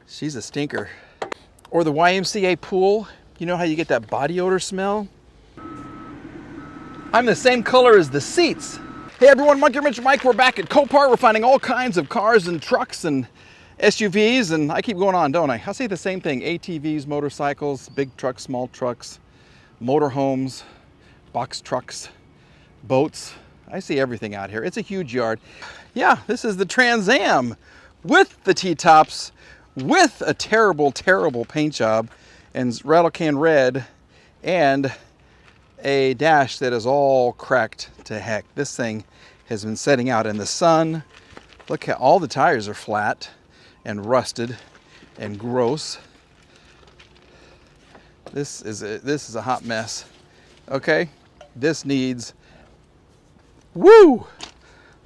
She's a stinker. Or the YMCA pool. You know how you get that body odor smell? I'm the same color as the seats. Hey everyone, Monkey Wrench Mike. We're back at Copart. We're finding all kinds of cars and trucks and SUVs, and I keep going on, don't I? I say the same thing. ATVs, motorcycles, big trucks, small trucks, motorhomes, box trucks, boats. I see everything out here. It's a huge yard. Yeah, this is the Trans Am with the T-tops, with a terrible, terrible paint job and rattle can red and a dash that is all cracked to heck. This thing has been setting out in the sun. Look how all the tires are flat and rusted and gross. This is a hot mess. Okay, this needs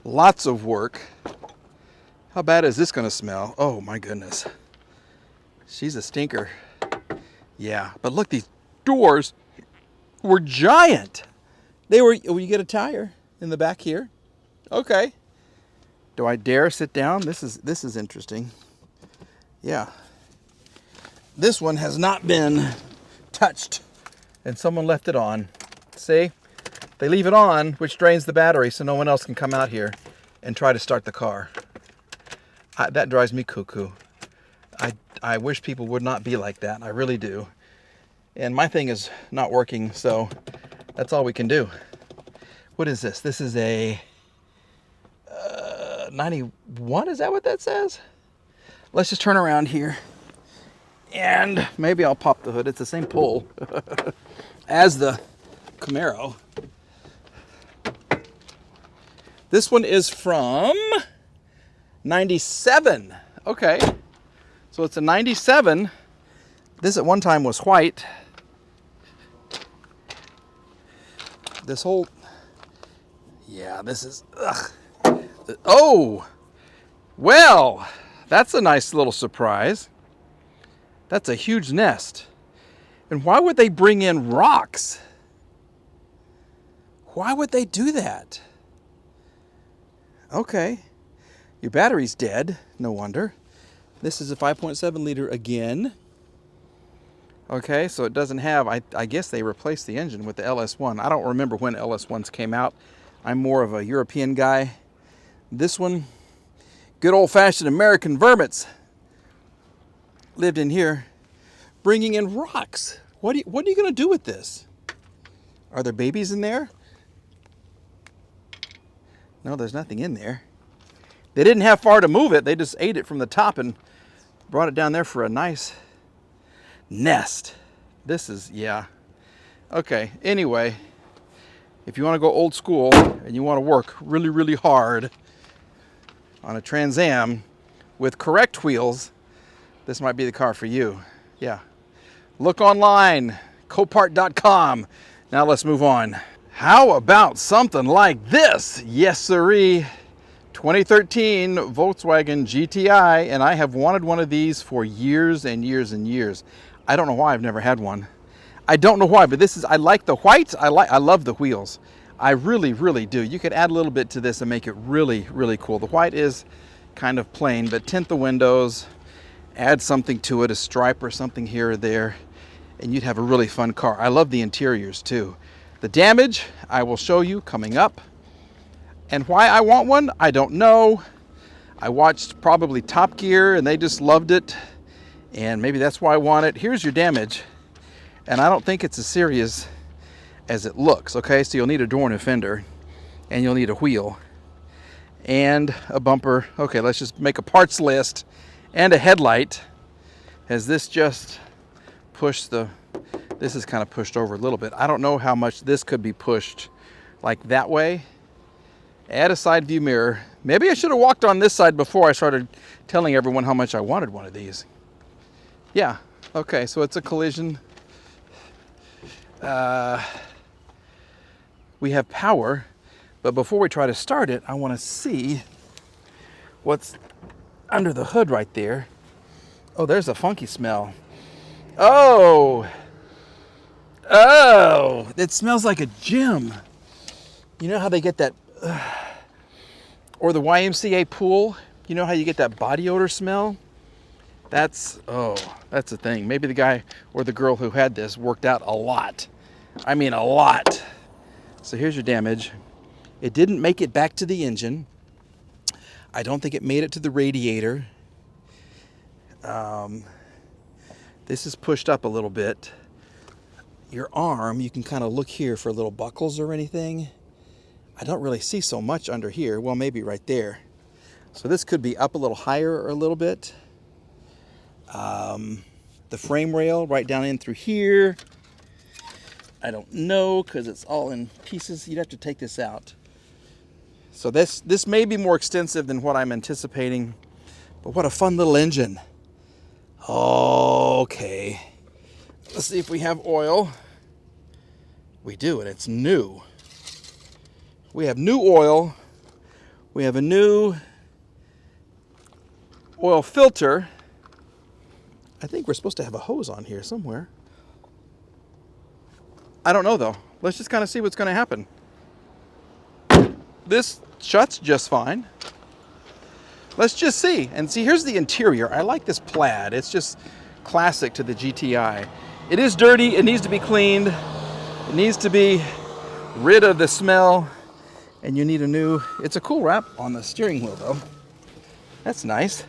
lots of work. How bad is this gonna smell? Oh my goodness. She's a stinker. Yeah, but look, these doors were giant. They were, oh, you get a tire in the back here. Okay. Do I dare sit down? This is interesting. Yeah. This one has not been touched and someone left it on. See? They leave it on, which drains the battery so no one else can come out here and try to start the car. That drives me cuckoo. I wish people would not be like that. I really do. And my thing is not working, so that's all we can do. What is this? This is a 91? Is that what that says? Let's just turn around here. And maybe I'll pop the hood. It's the same pull as the Camaro. This one is from 97. Okay. So it's a 97. This at one time was white. This whole, yeah, this is, ugh. Oh, well, that's a nice little surprise. That's a huge nest. And why would they bring in rocks? Why would they do that? Okay, your battery's dead, no wonder. This is a 5.7 liter again. Okay, so it doesn't have, I guess they replaced the engine with the LS1. I don't remember when LS1s came out. I'm more of a European guy. This one, good old-fashioned American vermits lived in here, bringing in rocks. What are you going to do with this? Are there babies in there? No, there's nothing in there. They didn't have far to move it. They just ate it from the top and brought it down there for a nice nest. This is, yeah. Okay, anyway, if you want to go old school and you want to work really, really hard on a Trans Am with correct wheels, this might be the car for you. Yeah. Look online, Copart.com. Now let's move on. How about something like this? Yes, sirree. 2013 Volkswagen GTI, and I have wanted one of these for years and years and years. I don't know why I've never had one. I don't know why, but this is, I like the white. I love the wheels. I really, really do. You could add a little bit to this and make it really, really cool. The white is kind of plain, but tint the windows, add something to it, a stripe or something here or there, and you'd have a really fun car. I love the interiors too. The damage, I will show you coming up. And why I want one, I don't know. I watched probably Top Gear and they just loved it. And maybe that's why I want it. Here's your damage. And I don't think it's as serious as it looks, okay? So you'll need a door and a fender, and you'll need a wheel and a bumper. Okay, let's just make a parts list and a headlight. Has this just pushed the, this is kind of pushed over a little bit. I don't know how much this could be pushed like that way. Add a side view mirror. Maybe I should have walked on this side before I started telling everyone how much I wanted one of these. Yeah, okay, so it's a collision. We have power, but before we try to start it, I want to see what's under the hood right there. Oh, there's a funky smell. Oh, it smells like a gym. You know how they get that, or the YMCA pool? You know how you get that body odor smell? That's the thing. Maybe the guy or the girl who had this worked out a lot. I mean, a lot. So here's your damage. It didn't make it back to the engine. I don't think it made it to the radiator. This is pushed up a little bit. Your arm, you can kind of look here for little buckles or anything. I don't really see so much under here. Well, maybe right there. So this could be up a little higher or a little bit. The frame rail right down in through here. I don't know because it's all in pieces. You'd have to take this out. So this may be more extensive than what I'm anticipating, but what a fun little engine. Okay. Let's see if we have oil. We do, and it's new. We have new oil. We have a new oil filter. I think we're supposed to have a hose on here somewhere. I don't know though. Let's just kind of see what's going to happen. This shuts just fine. Let's just see. And see, here's the interior. I like this plaid. It's just classic to the GTI. It is dirty. It needs to be cleaned. It needs to be rid of the smell. And you need a new, it's a cool wrap on the steering wheel though. That's nice.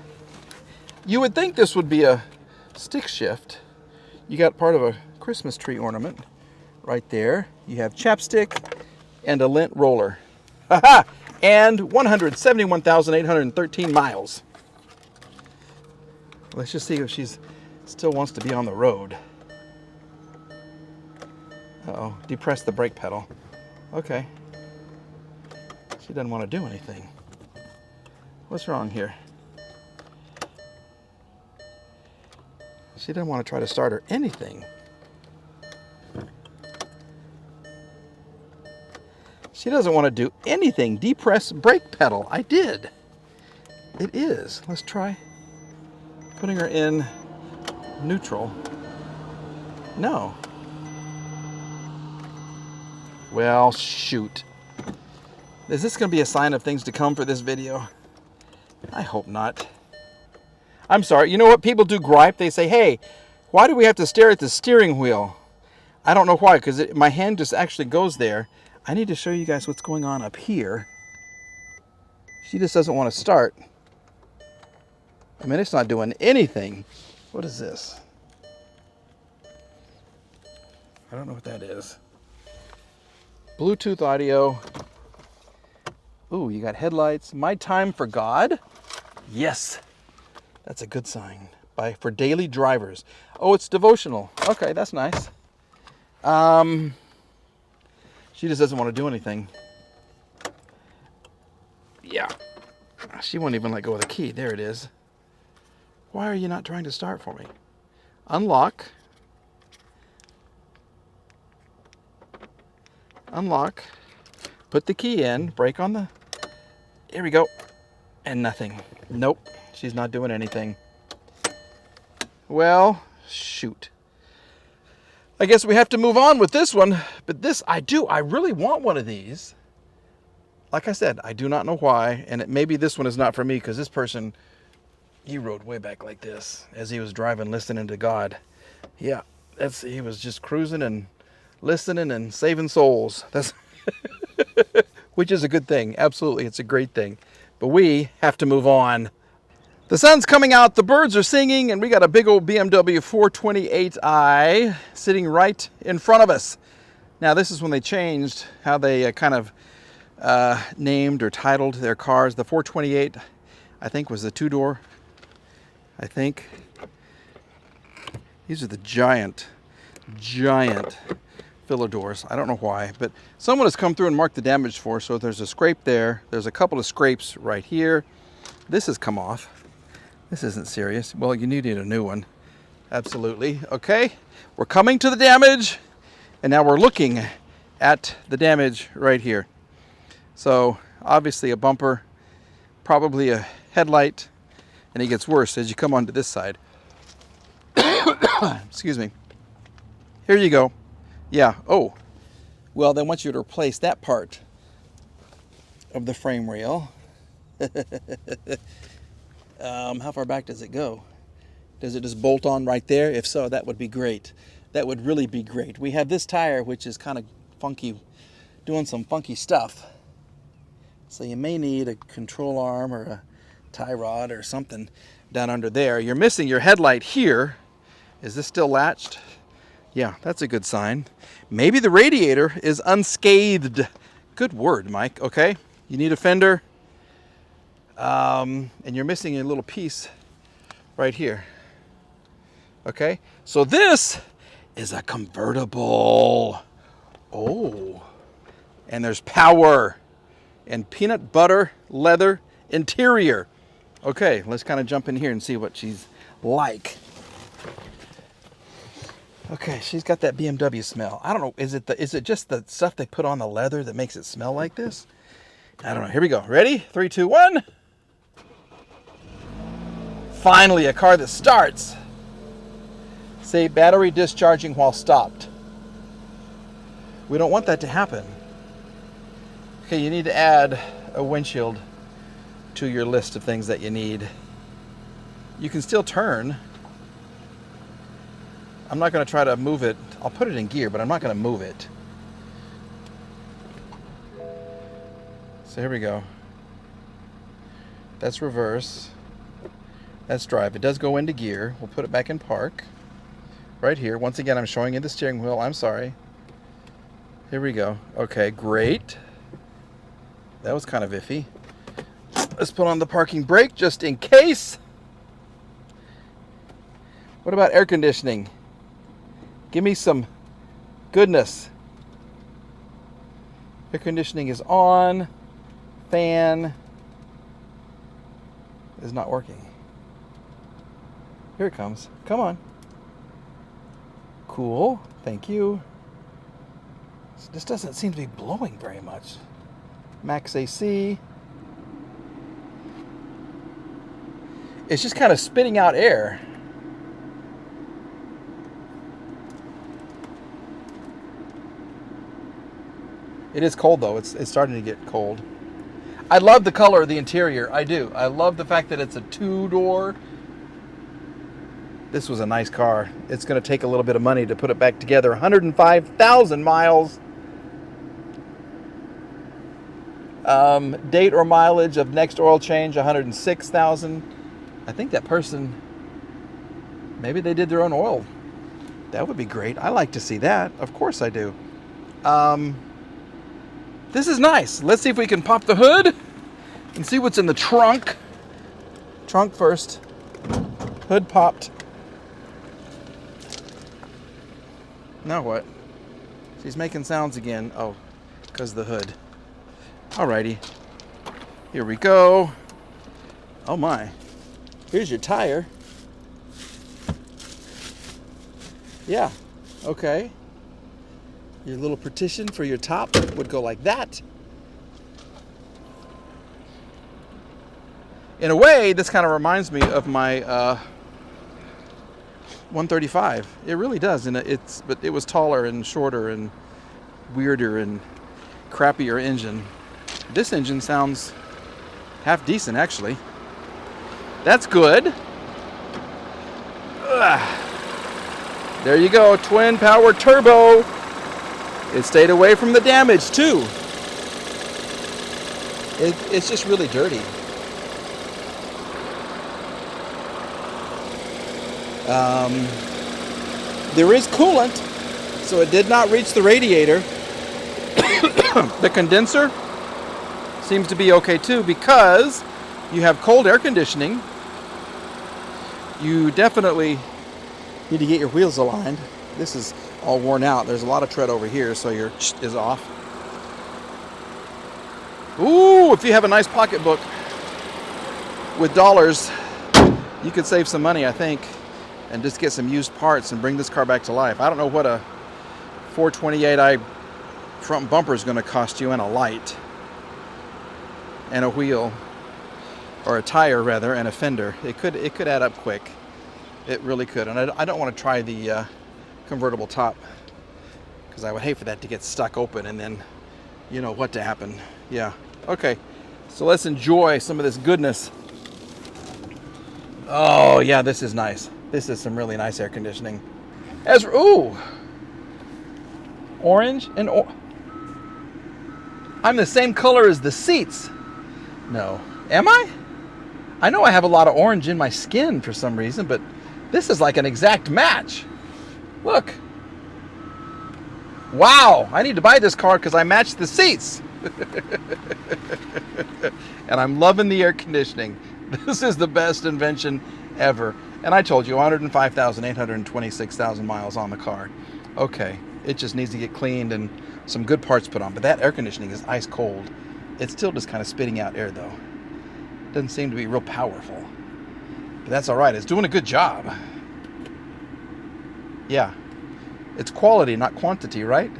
You would think this would be a stick shift. You got part of a Christmas tree ornament right there. You have chapstick and a lint roller. Haha! And 171,813 miles. Let's just see if she still wants to be on the road. Uh-oh, depress the brake pedal. Okay. She doesn't want to do anything. What's wrong here? She doesn't want to try to start or anything. She doesn't want to do anything. Depress brake pedal. I did. It is. Let's try putting her in neutral. No. Well, shoot. Is this going to be a sign of things to come for this video? I hope not. I'm sorry. You know what? People do gripe. They say, hey, why do we have to stare at the steering wheel? I don't know why, because my hand just actually goes there. I need to show you guys what's going on up here. She just doesn't want to start. I mean, it's not doing anything. What is this? I don't know what that is. Bluetooth audio. Ooh, you got headlights. My time for God? Yes. That's a good sign. For daily drivers. Oh, it's devotional. Okay, that's nice. She just doesn't want to do anything. Yeah. She won't even let go of the key. There it is. Why are you not trying to start for me? Unlock. Unlock. Put the key in. Brake on the... Here we go. And nothing. Nope. She's not doing anything. Well, shoot. I guess we have to move on with this one. But this, I really want one of these. Like I said, I do not know why. And maybe this one is not for me because this person, he rode way back like this as he was driving, listening to God. Yeah, he was just cruising and listening and saving souls. That's which is a good thing. Absolutely, it's a great thing. But we have to move on. The sun's coming out, the birds are singing, and we got a big old BMW 428i sitting right in front of us. Now, this is when they changed how they kind of named or titled their cars. The 428, I think, was the two-door. I think. These are the giant filler doors. I don't know why, but someone has come through and marked the damage for us. So there's a scrape there. There's a couple of scrapes right here. This has come off. This isn't serious. Well, you need a new one. Absolutely. Okay, we're coming to the damage, and now we're looking at the damage right here. So obviously a bumper, probably a headlight, and it gets worse as you come onto this side. Excuse me. Here you go. Yeah. Oh, well, they want you to replace that part of the frame rail. How far back does it go? Does it just bolt on right there? If so, that would be great. That would really be great. We have this tire, which is kind of funky, doing some funky stuff. So you may need a control arm or a tie rod or something down under there. You're missing your headlight here. Is this still latched? Yeah, that's a good sign. Maybe the radiator is unscathed. Good word, Mike. Okay, you need a fender. And you're missing a little piece right here. Okay, so this is a convertible. Oh, and there's power and peanut butter leather interior. Okay, let's kind of jump in here and see what she's like. Okay, she's got that BMW smell. I don't know, is it just the stuff they put on the leather that makes it smell like this? I don't know. Here we go. Ready? 3, 2, 1. Finally, a car that starts. Say battery discharging while stopped. We don't want that to happen. Okay, you need to add a windshield to your list of things that you need. You can still turn. I'm not going to try to move it. I'll put it in gear, but I'm not going to move it. So here we go. That's reverse. That's drive. It does go into gear. We'll put it back in park. Right here. Once again, I'm showing you the steering wheel. I'm sorry. Here we go. Okay, great. That was kind of iffy. Let's put on the parking brake just in case. What about air conditioning? Give me some goodness. Air conditioning is on. Fan is not working. Here it comes. Come on. Cool. Thank you. This doesn't seem to be blowing very much. Max AC. It's just kind of spitting out air. It is cold though. It's starting to get cold. I love the color of the interior. I do. I love the fact that it's a 2-door. This was a nice car. It's going to take a little bit of money to put it back together. 105,000 miles. Date or mileage of next oil change, 106,000. I think that person, maybe they did their own oil. That would be great. I like to see that. Of course I do. This is nice. Let's see if we can pop the hood and see what's in the trunk. Trunk first. Hood popped. Now what? She's making sounds again. Oh, because of the hood. Alrighty. Here we go. Oh my. Here's your tire. Yeah. Okay. Your little partition for your top would go like that. In a way, this kind of reminds me of my 135. It really does, and but it was taller and shorter and weirder and crappier engine. This engine sounds half decent, actually. That's good. Ugh. There you go, twin power turbo. It stayed away from the damage too. It's just really dirty. There is coolant, so it did not reach the radiator. The condenser seems to be okay too, because you have cold air conditioning. You definitely need to get your wheels aligned. This is all worn out. There's a lot of tread over here, so your is off. Ooh, if you have a nice pocketbook with dollars, you could save some money, I think, and just get some used parts and bring this car back to life. I don't know what a 428i front bumper is going to cost you, and a light and a wheel, or a tire rather, and a fender. It could add up quick. It really could. And I don't want to try the convertible top, because I would hate for that to get stuck open and then you know what to happen. Yeah. Okay, so let's enjoy some of this goodness. Oh yeah, this is nice. This is some really nice air conditioning. Ooh, orange and I'm the same color as the seats. No, am I? I know I have a lot of orange in my skin for some reason, but this is like an exact match. Look. Wow, I need to buy this car because I matched the seats. And I'm loving the air conditioning. This is the best invention ever. And I told you, 105,826,000 miles on the car. Okay, it just needs to get cleaned and some good parts put on. But that air conditioning is ice cold. It's still just kind of spitting out air though. Doesn't seem to be real powerful. But that's all right, it's doing a good job. Yeah, it's quality, not quantity, right?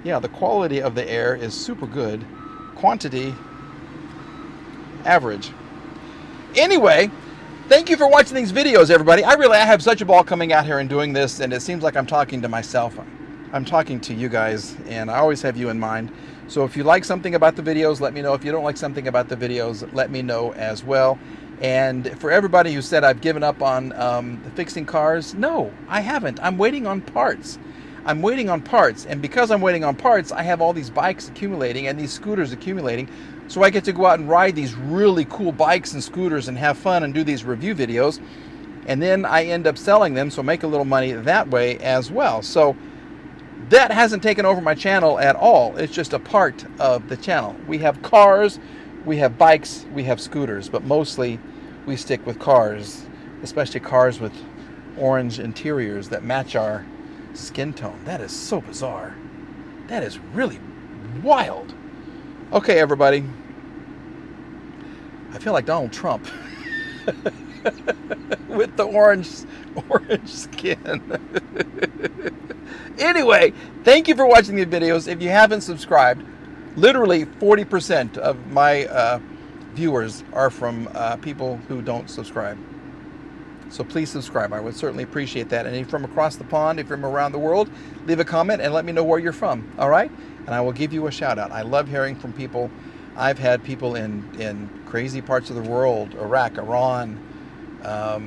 Yeah, the quality of the air is super good. Quantity, average. Anyway, thank you for watching these videos, everybody. I have such a ball coming out here and doing this, and it seems like I'm talking to myself. I'm talking to you guys, and I always have you in mind. So if you like something about the videos, let me know. If you don't like something about the videos, let me know as well. And for everybody who said I've given up on fixing cars, no, I haven't. I'm waiting on parts. I'm waiting on parts, and because I'm waiting on parts, I have all these bikes accumulating and these scooters accumulating, so I get to go out and ride these really cool bikes and scooters and have fun and do these review videos, and then I end up selling them, so make a little money that way as well. So that hasn't taken over my channel at all. It's just a part of the channel. We have cars, we have bikes, we have scooters, but mostly we stick with cars, especially cars with orange interiors that match our skin tone. That is so bizarre. That is really wild. Okay, everybody. I feel like Donald Trump with the orange skin. Anyway, thank you for watching these videos. If you haven't subscribed, literally 40% of my viewers are from people who don't subscribe. So please subscribe. I would certainly appreciate that. And if you're from across the pond, if you're from around the world, leave a comment and let me know where you're from. All right? And I will give you a shout out. I love hearing from people. I've had people in crazy parts of the world, Iraq, Iran. A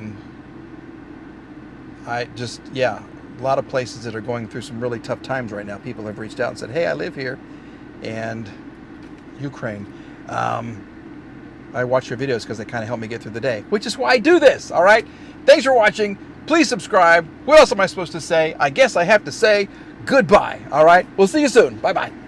lot of places that are going through some really tough times right now. People have reached out and said, hey, I live here. And Ukraine. I watch your videos because they kind of help me get through the day, which is why I do this. All right? Thanks for watching. Please subscribe. What else am I supposed to say? I guess I have to say goodbye. All right? We'll see you soon. Bye-bye.